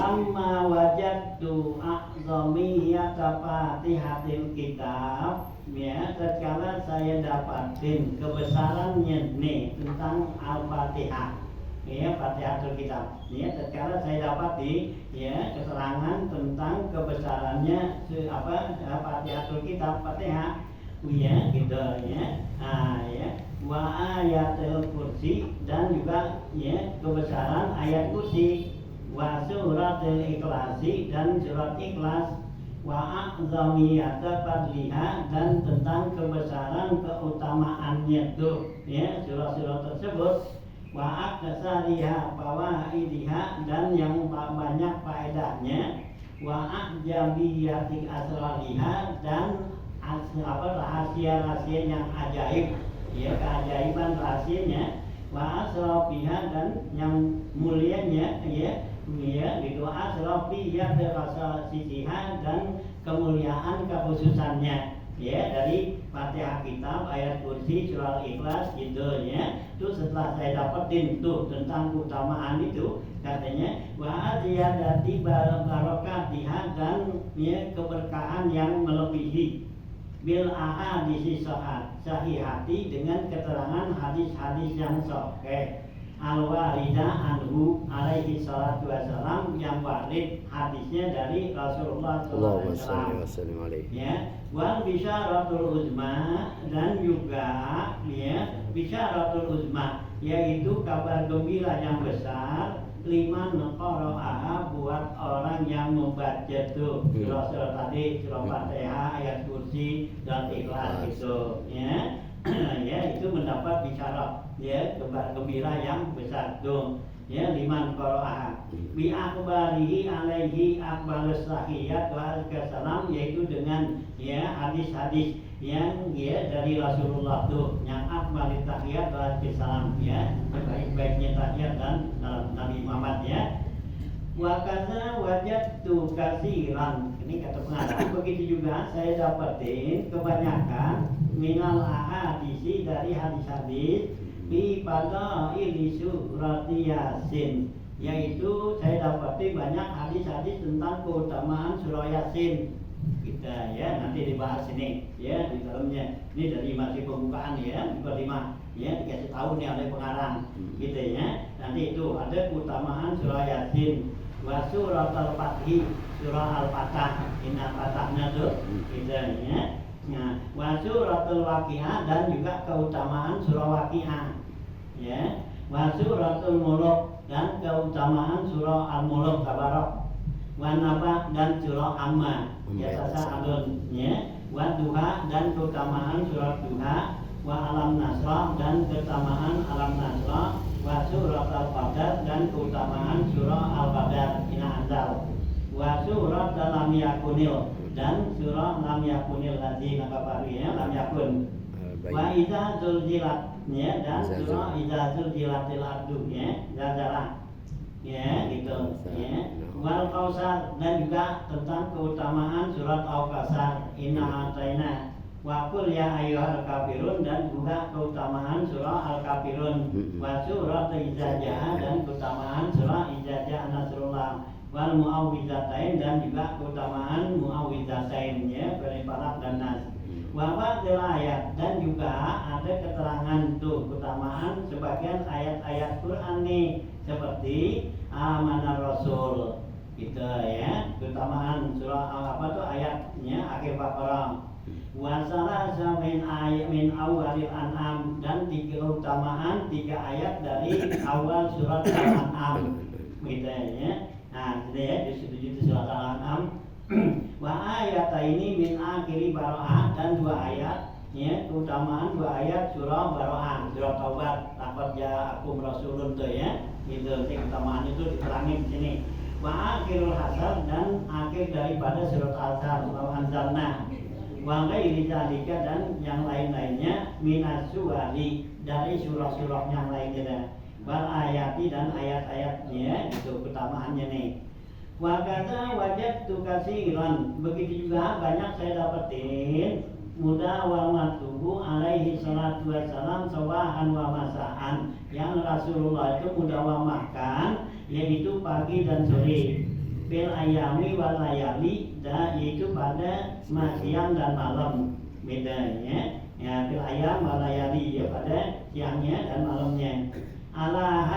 Walamma wajadtu a'zamiyata Fatihatil kitab, ya, tatkala saya dapatin kebesarannya nih tentang Al-Fatihah, ya, Fatihatul kitab, ya, tatkala saya dapati, ya, keterangan tentang kebesarannya Fatihatul kitab, Fatihah, ya, gitu, ya, ya, wa ayatul kursi, dan juga, ya, kebesaran ayat kursi, wa suratul ikhlasi, dan surat ikhlas, wa a'zamiyata fadliha, dan tentang kebesaran keutamaannya tuh, ya, surah-surah tersebut, wa aqsariha fawaidiha, dan yang banyak faedahnya, wa a'jabiyati asrariha, dan rahasia-rahasia yang ajaib, ya, keajaiban rahasianya, wa asrafiha, dan yang mulianya, ya, gitu, asrafiha terasa sisiha, dan kemuliaan kekhususannya, ya, dari Fatihah kitab, ayat kursi, surah ikhlas, gitu, ya. Itu setelah saya dapetin tuh tentang keutamaan itu, katanya wa ziyadati barakatiha, dan, ya, keberkahan yang melebihi, bil ahadits sahihati, dengan keterangan hadis-hadis yang sahih, al-waridah anhu alaihi salatu wassalam, yang warid hadisnya dari Rasulullah sallallahu alaihi wasallam, ya, wal bisyaratul uzma, dan juga, ya, bisyaratul uzma, yaitu kabar gembira yang besar, liman qara'aha, buat orang yang membaca tuh surah-surah tadi, surah Fatihah, ayat kursi, dan ikhlas, gitu, ya. Ya, itu mendapat bicara, ya, kabar gembira yang besar tuh, ya, liman qara'aha bi akhbarihi alaihi akbalus sahiyat wa al-salam, yaitu dengan, ya, hadis-hadis yang, ya, dari Rasulullah tuh, yang akbalit tahiyat wa al-salam, ya, baik-baiknya tahiyat dan Nabi Muhammad, ya. Wa kaza wajadtu kasiran, ini kata pengarang, begitu juga saya dapetin kebanyakan minal ahadisi, dari hadis-hadis, fi fadaili surati Yasin, yaitu saya dapati banyak hadis-hadis tentang keutamaan surah Yasin. Kita, ya, nanti dibahas ini, ya, di dalamnya. Ini dari masih pembukaan, ya, mukadimah, ya, dikasih tahu nih oleh pengarang, gitu, ya. Nanti itu ada keutamaan surah Yasin, wa surah al-Fathi, surah al-Fatah, inna fatahna tuh, gitu, ya. Nah, wa suratul waqi'ah, dan juga keutamaan surah waqi'ah, ya, wa suratul muluk, dan keutamaan surah al-muluk tabarak, wa naba, dan surah amma, ya, tasa'alun, ya, wa duha, dan keutamaan surah duha, wa alam nasrah, dan keutamaan alam nasrah, wa surat al-qadar, dan keutamaan surah al-qadar, ina anzal, wa surat lam yakunil, dan surah lam yakunil ladzina kafaru, ya, lam yakun, wa idza zulzilat, ya, dan surah idza zulzilatil ardu, ya, zalzalah, ya, gitu, ya, wal kausar, dan juga tentang keutamaan surat al-kausar, inna ataina, wa qul ya ayyuhal kafirun, dan juga keutamaan surah al-kafirun, wa surat idza jaa, dan keutamaan surah idza jaa nasrullah, wal muawwizatain, dan juga keutamaan muawwizatain, ya, dari Falaq dan Nas, wa ba'dil ayat, dan juga ada keterangan tuh keutamaan sebagian ayat-ayat Quran nih, seperti amanar rasul, gitu, ya, keutamaan surah apa tuh ayatnya akhir Baqarah, wa salasa min ayat min awalil an'am, dan keutamaan 3 ayat dari awal surat al-an'am, gitu, ya. Nah, gitu, ya, di surat al-an'am. Wa ayat ini min akhiri Baro'ah, dan 2 ayat, ya, keutamaan 2 ayat surah Baro'ah, surah Taubat, laqad ja'akum rasulun tuh, ya, gitu, keutamaan itu diterangin di sini. Wa akhirul hasar, dan akhir daripada surat al-hasar, wa anzalna, wa ghairi dzalika, dan yang lain-lainnya, minas suwari, dari surah-surah yang lainnya, wal ayati, dan ayat-ayatnya, itu keutamaannya nih. Wa kadza wajadtu katsiran, begitu juga banyak saya dapetin mudawamatuhu alaihi salatu wassalam sawahan wa masaan, yang Rasulullah itu mudawamahkan, yaitu pagi dan sore, fil ayami wal layali, yaitu pada siang dan malam, bedanya ya fil ayam wal layali, ya pada siangnya dan malamnya. Ala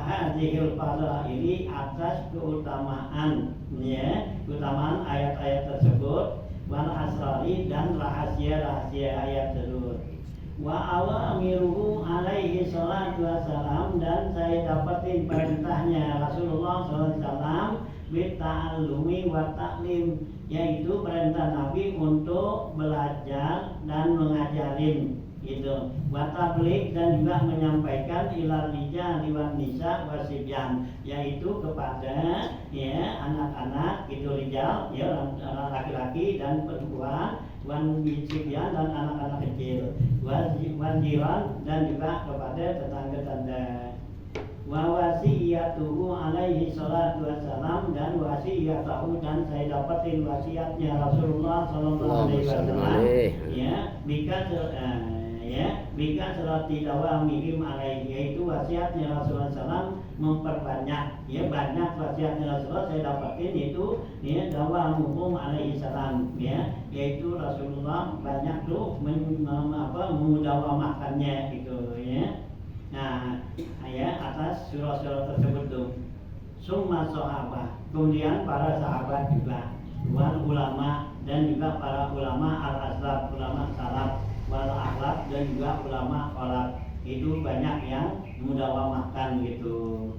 hadzihil fadaili, atas keutamaan, ya keutamaan ayat-ayat tersebut, wal asrari, dan rahasia-rahasia ayat tersebut. Wa awamiruhu alaihi salatu wassalam, dan saya dapatin perintahnya Rasulullah SAW bitta'allumi wa ta'lim, yaitu perintah Nabi untuk belajar dan mengajarin gitu, wa tabligh, dan juga menyampaikan ilal rijal wan nisa wasibyan, yaitu kepada ya anak-anak itu rijal, ya laki-laki dan perempuan, wan sibyan, dan anak-anak kecil, wan jiran, dan juga kepada tetangga-tetangga. Wa wasiyatuhu alaihi salatu wassalam, dan wasiyatahu, dan saya dapatin wasiatnya Rasulullah sallallahu alaihi wasallam, ya bika serati dawamihim alaihi, yaitu wasiatnya Rasulullah SAW memperbanyak, ya banyak wasiatnya Rasulullah saya dapatin, itu ya dawamuhum alaihi salam, ya yaitu Rasulullah banyak tuh mengudawamakannya gitu ya. Nah, ya atas surah-surah tersebut tuh. Summa sahabah, kemudian para sahabat juga, wal ulama, dan juga para ulama al-aslaf, ulama salaf, wal akhlak, dan juga ulama khalaf, itu banyak yang mudawamahkan gitu.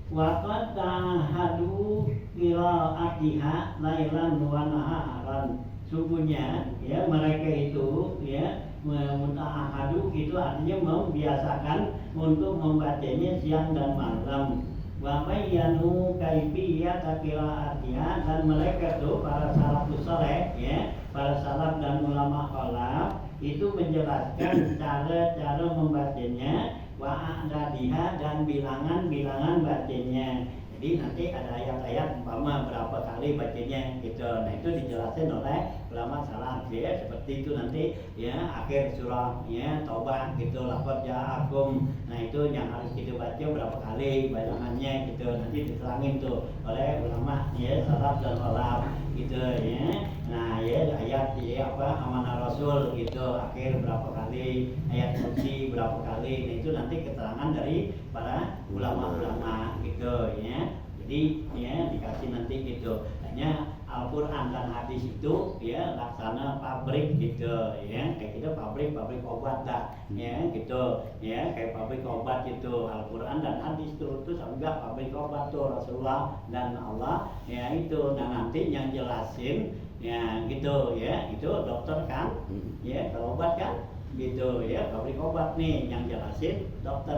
Wa qad tahadu qiraatiha lailan wa naharan, sungguhnya ya mereka itu ya muta'ahadu, itu artinya membiasakan untuk membacanya siang dan malam. Wa bayyanu kaifiyata qiraatiha, dan mereka itu para salafus saleh, ya para salaf dan ulama khalaf itu menjelaskan cara-cara membacanya, wa a'dadiha, dan bilangan-bilangan bacanya. Jadi nanti ada ayat-ayat umpama berapa kali bacanya gitu. Nah itu dijelaskan oleh ulama salaf, ya seperti itu nanti ya akhir surah ya Taubah gitu, laqad ja'akum. Nah itu yang harus kita baca berapa kali bilangannya gitu, nanti diterangin tuh oleh ulama ya salaf dan khalaf gitu ya. Nah ya ayat ya apa amanah Rasul gitu akhir berapa kali, ayat kursi berapa kali. Nah itu nanti keterangan dari para ulama-ulama gitu ya. Jadi ya dikasih nanti gitu. Hanya Al-Quran dan hadis itu ya laksana pabrik gitu ya, kayak gitu pabrik obat dah ya gitu ya, kayak pabrik obat gitu. Al-Quran dan hadis itu juga pabrik obat tuh Rasulullah dan Allah ya itu. Nah nanti yang jelasin ya gitu ya, itu dokter kan ya, kalau obat kan gitu ya, pabrik obat nih yang jelasin dokter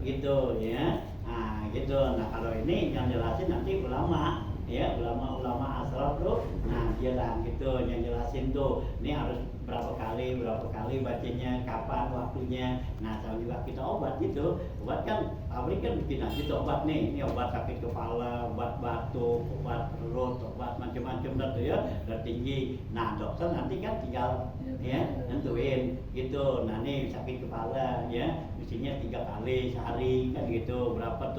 gitu ya. Nah gitu. Nah kalau ini yang jelasin nanti ulama ya, ulama asraf tuh. Nah dia lah gitu yang jelasin tuh, ini harus berapa kali bacanya, kapan waktunya. Nah sama juga kita obat gitu, obat kan pabrik kan bikin gitu obat nih, ini obat sakit kepala, obat batuk, obat perut, obat macam-macam gitu ya, darah tinggi. Nah dokter nanti kan tinggal ya nentuin gitu. Nah nih sakit kepala ya mestinya 3 kali sehari kan gitu, berapa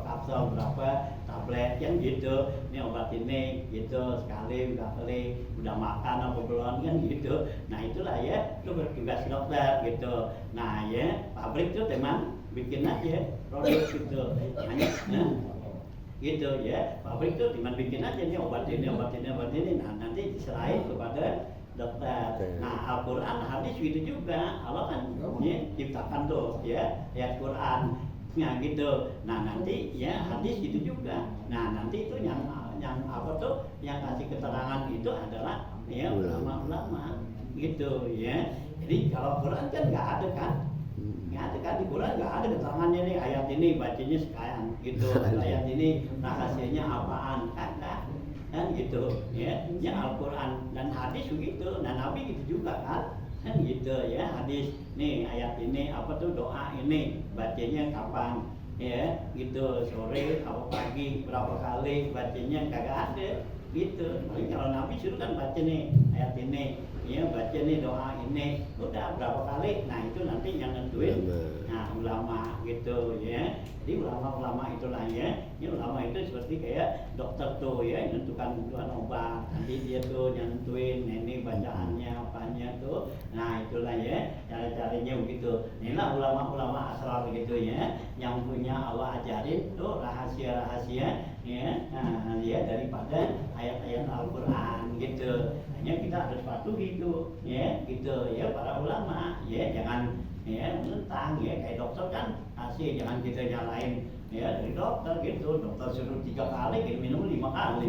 kapsul, berapa tablet kan gitu. Ini obat ini gitu sekali, 2 kali, udah makan apa belum kan gitu. Nah itulah ya, itu bertugas dokter gitu. Nah ya pabrik tuh teman bikin aja produk gitu, hanya gitu ya. Pabrik tuh teman bikin aja nih obat ini. Nah nanti diserahin kepada dokter. Nah Al-Quran hadis gitu juga, Allah kan ya, ciptakan tuh ya ayat Quran. Nah gitu. Nah nanti ya hadis gitu juga. Nah nanti itu yang apa tuh yang kasih keterangan itu adalah ya ulama-ulama gitu ya. Jadi kalau Quran kan nggak ada kan, di Quran nggak ada keterangannya nih ayat ini bacanya sekian gitu, ayat ini rahasianya apaan, kagak kan gitu ya. Ya Al-Quran dan hadis begitu. Nah Nabi gitu juga kan gitu ya, hadis nih ayat ini apa tuh doa ini bacanya kapan ya gitu, sore atau pagi berapa kali bacanya, kagak ada gitu. Tapi kalau Nabi suruh kan baca nih ayat ini ya, baca nih doa ini, udah berapa kali. Nah itu nanti yang nentuin nah ulama gitu ya. Jadi ulama-ulama itulah ya, ini ulama ulama itu seperti kayak dokter tuh ya, menentukan obat, nanti dia tuh nentuin ini bacaannya apanya tuh. Nah itulah ya cara-caranya begitu. Inilah ulama-ulama asrar gitu ya, yang punya Allah ajarin tuh rahasia-rahasia ya, nah ya daripada ayat-ayat Al-Quran gitu. Hanya kita harus patuhi itu ya gitu ya para ulama ya, jangan ya menentang ya, kayak dokter kan asih, jangan kita nyalain ya dari dokter gitu, dokter suruh 3 kali kita minum 5 kali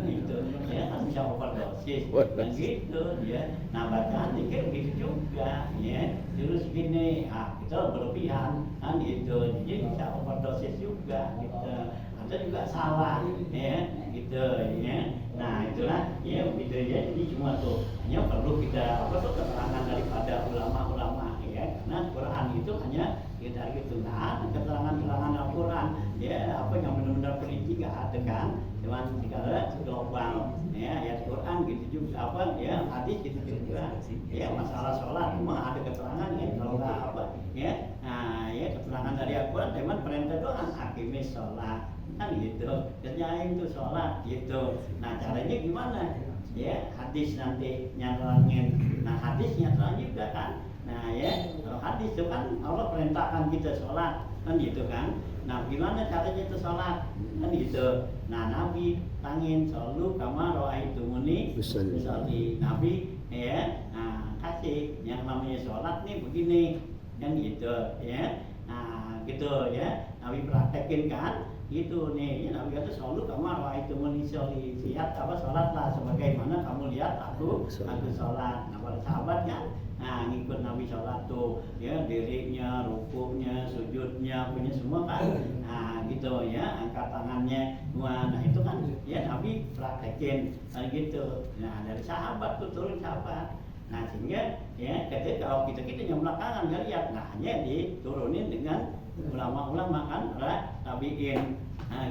gitu ya, kan bisa overdosis dan gitu ya. Nah bacaan dikit begitu juga ya, terus gini kita berlebihan kan gitu, jadi bisa overdosis juga gitu, atau juga salah ya gitu ya. Nah itulah ya begitu ya, jadi cuma tuh hanya perlu kita keterangan daripada ulama-ulama ya, karena Quran itu hanya ya dari itu, nah keterangan-keterangan Al-Quran ya apa yang benar-benar perinci nggak ada kan, cuman dikala global ya ayat Quran gitu juga apa ya, hadis gitu juga ya. Masalah sholat memang ada keterangan ya, kalau nggak apa ya, nah ya keterangan dari Al-Quran cuman perintah doang akimis sholat kan gitu, kerjain tuh sholat gitu. Nah caranya gimana ya, hadis nanti nyarangin, nah hadis nyarang juga kan. Nah ya, kalau hadis itu kan Allah perintahkan kita sholat kan gitu kan. Nah gimana caranya itu sholat kan gitu. Nah Nabi tangin selalu kama ro'aitumuni usolli. Nabi ya, nah kasih yang namanya sholat nih begini kan gitu ya. Nah gitu ya, Nabi praktekin kan gitu nih ya. Nabi kata selalu kama ro'aitumuni usolli, lihat apa sholatlah sebagaimana kamu lihat aku sholat. Nah para sahabat kan nah ngikut Nabi sholat tuh ya, dirinya, rukuknya, sujudnya, punya semua kan. Nah gitu ya, angkat tangannya semua. Nah itu kan ya Nabi praktekin gitu. Nah dari sahabat tuh turun sahabat. Nah sehingga ya ketika kalau kita yang belakangan nggak lihat, nah hanya diturunin dengan ulama-ulama kan, para tabiin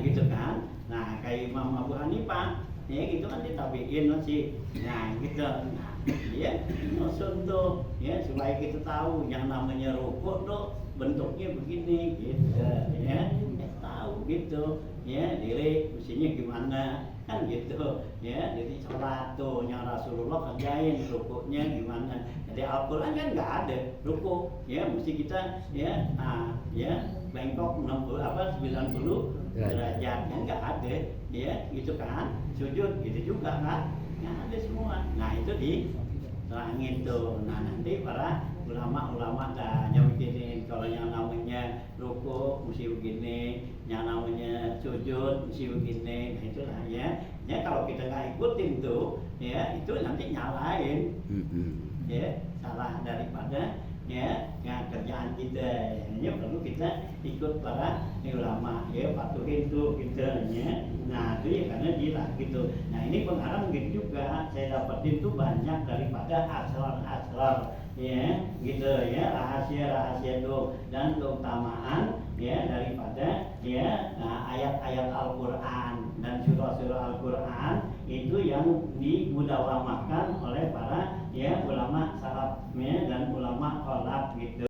gitu kan. Nah kayak Imam Abu Hanifah ya gitu kan ditabiin masih. Nah gitu. Nah, ya, maksud tuh ya supaya kita tahu yang namanya rukuk tuh bentuknya begini gitu ya, tahu gitu ya, diri mestinya gimana kan gitu ya. Jadi sholat tuh yang Rasulullah kerjain rukuknya gimana. Jadi Al-Quran kan nggak ada rukuk ya, mesti kita ya ya bengkok 90 derajat kan nggak ada ya gitu kan. Sujud gitu juga kan nggak ada semua. Nah itu diterangin tuh. Nah nanti para ulama-ulama dah nyamikinin kalau yang namanya ruku mesti begini, yang namanya sujud mesti begini. Nah itulah ya. Ya kalau kita nggak ikutin tuh ya itu nanti nyalain ya, salah daripada ya kerjaan kita. Hanya perlu kita ikut para ulama ya, patuhin tuh kita ya. Nah itu ya karena gila gitu. Nah ini pengarang gitu juga saya dapetin tuh banyak daripada asrar ya gitu ya, rahasia-rahasia tuh dan keutamaan ya daripada ya ayat-ayat Al-Quran dan surah-surah Al-Quran itu yang dimudawamakan oleh para ya ulama salaf ya dan ulama khalaf gitu.